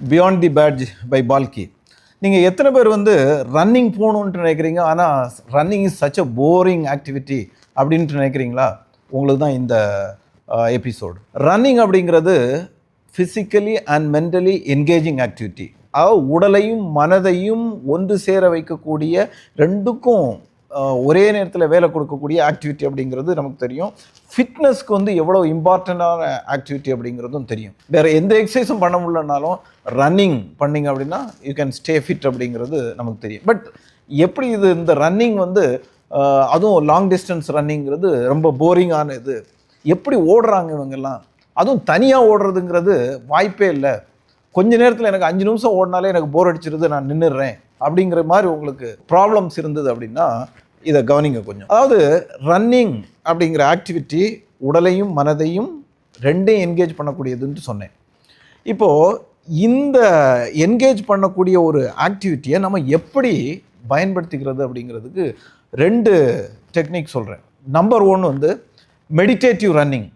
Beyond the badge by பால்கி. நீங்கள் எத்தனை பேர் வந்து ரன்னிங் போகணுன்ட்டு நினைக்கிறீங்க, ஆனால் running is such a boring activity அப்படின்ட்டு நினைக்கிறீங்களா? உங்களுக்கு தான் இந்த எபிசோடு. ரன்னிங் அப்படிங்கிறது physically and mentally engaging activity. அதாவது உடலையும் மனதையும் ஒன்று சேர வைக்கக்கூடிய ரெண்டுக்கும் ஒரே நேரத்தில் வேலை கொடுக்கக்கூடிய ஆக்டிவிட்டி அப்படிங்கிறது நமக்கு தெரியும். ஃபிட்னஸ்க்கு வந்து எவ்வளோ இம்பார்ட்டண்ட்டான ஆக்டிவிட்டி அப்படிங்கிறதும் தெரியும். வேறு எந்த எக்ஸசைஸும் பண்ண முடியலனாலும் ரன்னிங் பண்ணிங்க அப்படின்னா யூ கேன் ஸ்டே ஃபிட் அப்படிங்கிறது நமக்கு தெரியும். பட் எப்படி இது இந்த ரன்னிங் வந்து அதுவும் லாங் டிஸ்டன்ஸ் ரன்னிங்கிறது ரொம்ப போரிங்கான இது. எப்படி ஓடுறாங்க இவங்கெல்லாம், அதுவும் தனியாக ஓடுறதுங்கிறது வாய்ப்பே இல்லை. கொஞ்ச நேரத்தில் எனக்கு 5 நிமிஷம் ஓடினாலே எனக்கு போர் அடிச்சிருது, நான் நின்றுடுறேன் அப்படிங்கிற மாதிரி உங்களுக்கு ப்ராப்ளம்ஸ் இருந்தது அப்படின்னா இதை கவனிங்க கொஞ்சம். அதாவது ரன்னிங் அப்படிங்கிற ஆக்டிவிட்டி உடலையும் மனதையும் ரெண்டையும் என்கேஜ் பண்ணக்கூடியதுன்னு சொன்னேன். இப்போது இந்த என்கேஜ் பண்ணக்கூடிய ஒரு ஆக்டிவிட்டியை நம்ம எப்படி பயன்படுத்திக்கிறது அப்படிங்கிறதுக்கு 2 டெக்னிக் சொல்கிறேன். நம்பர் 1 வந்து மெடிடேட்டிவ் ரன்னிங்.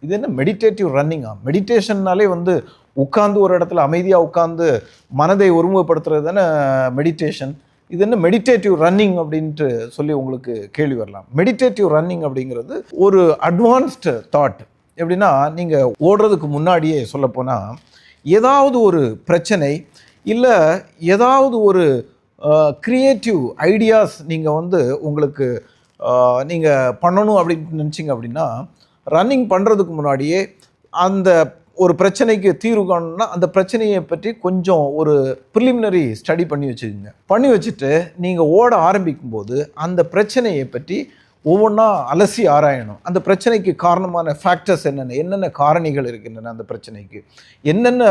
இது என்ன மெடிடேட்டிவ் ரன்னிங்கா? மெடிடேஷன்னாலே வந்து உட்காந்து ஒரு இடத்துல அமைதியாக உட்காந்து மனதை ஒருமுகப்படுத்துறது தானே மெடிடேஷன். இது என்ன மெடிடேட்டிவ் ரன்னிங் அப்படின்ட்டு சொல்லி உங்களுக்கு கேள்வி வரலாம். மெடிடேட்டிவ் ரன்னிங் அப்படிங்கிறது ஒரு அட்வான்ஸ்டு தாட். எப்படின்னா, நீங்கள் ஓடுறதுக்கு முன்னாடியே சொல்லப்போனால் ஏதாவது ஒரு பிரச்சனை இல்லை ஏதாவது ஒரு க்ரியேட்டிவ் ஐடியாஸ் நீங்கள் வந்து உங்களுக்கு நீங்கள் பண்ணணும் அப்படின்னு நினச்சிங்க அப்படின்னா, ரன்னிங் பண்ணுறதுக்கு முன்னாடியே அந்த ஒரு பிரச்சனைக்கு தீர்வு காணணும்னா அந்த பிரச்சனையை பற்றி கொஞ்சம் ஒரு ப்ரிலிமினரி ஸ்டடி பண்ணி வச்சுக்கோங்க. பண்ணி வச்சுட்டு நீங்கள் ஓட ஆரம்பிக்கும்போது அந்த பிரச்சனையை பற்றி ஒவ்வொன்றா அலசி ஆராயணும். அந்த பிரச்சனைக்கு காரணமான ஃபேக்டர்ஸ் என்னென்ன காரணிகள் இருக்கின்றன, அந்த பிரச்சனைக்கு என்னென்ன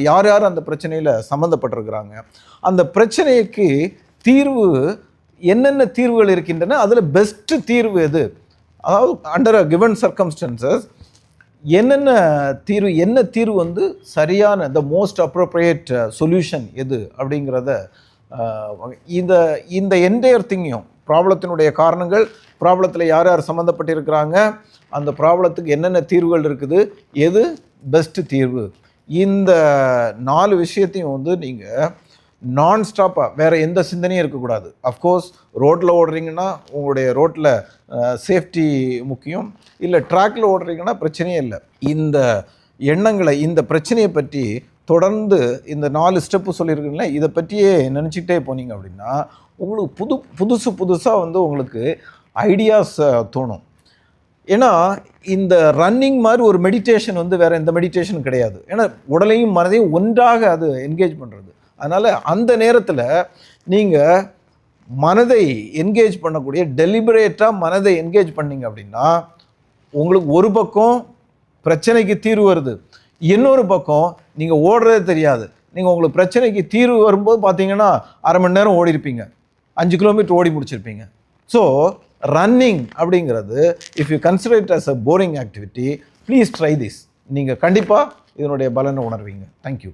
யார் யார் அந்த பிரச்சனையில் சம்மந்தப்பட்டிருக்கிறாங்க, அந்த பிரச்சனைக்கு தீர்வு என்னென்ன தீர்வுகள் இருக்கின்றன, அதில் பெஸ்ட்டு தீர்வு எது, அதாவது அண்டர் அ கிவன் சர்க்கம்ஸ்டன்சஸ் என்ன தீர்வு வந்து சரியான த மோஸ்ட் அப்ரோப்ரியேட் சொல்யூஷன் எது அப்படிங்கிறத இந்த என்டையர் திங்கையும் ப்ராப்ளத்தினுடைய காரணங்கள், ப்ராப்ளத்தில் யார் யார் சம்மந்தப்பட்டிருக்கிறாங்க, அந்த ப்ராப்ளத்துக்கு என்னென்ன தீர்வுகள் இருக்குது, எது பெஸ்ட்டு தீர்வு, இந்த 4 விஷயத்தையும் வந்து நீங்கள் நான் ஸ்டாப்பாக வேறு எந்த சிந்தனையும் இருக்கக்கூடாது. அஃப்கோர்ஸ் ரோட்டில் ஓடுறீங்கன்னா உங்களுடைய ரோட்டில் சேஃப்டி முக்கியம், இல்லை ட்ராக்கில் ஓடுறீங்கன்னா பிரச்சனையே இல்லை. இந்த எண்ணங்களை இந்த பிரச்சனையை பற்றி தொடர்ந்து இந்த 4 ஸ்டெப்பு சொல்லியிருக்கீங்களா, இதை பற்றியே நினச்சிக்கிட்டே போனீங்க அப்படின்னா உங்களுக்கு புதுசாக வந்து உங்களுக்கு ஐடியாஸ் தோணும். ஏன்னா இந்த ரன்னிங் மாதிரி ஒரு மெடிடேஷன் வந்து வேறு எந்த மெடிடேஷனும் கிடையாது. ஏன்னா உடலையும் மனதையும் ஒன்றாக அது என்கேஜ் பண்ணுறது. அதனால் அந்த நேரத்தில் நீங்கள் மனதை என்கேஜ் பண்ணக்கூடிய டெலிபரேட்டாக மனதை என்கேஜ் பண்ணிங்க அப்படின்னா உங்களுக்கு ஒரு பக்கம் பிரச்சனைக்கு தீர்வு வருது, இன்னொரு பக்கம் நீங்கள் ஓடுறதே தெரியாது. நீங்கள் உங்களுக்கு பிரச்சனைக்கு தீர்வு வரும்போது பார்த்தீங்கன்னா அரை மணி நேரம் ஓடி இருப்பீங்க, 5 கிலோமீட்டர் ஓடி முடிச்சிருப்பீங்க. ஸோ ரன்னிங் அப்படிங்கிறது if you consider it as a boring activity, please try this. நீங்கள் கண்டிப்பாக இதனுடைய பலனை உணர்வீங்க. தேங்க்யூ.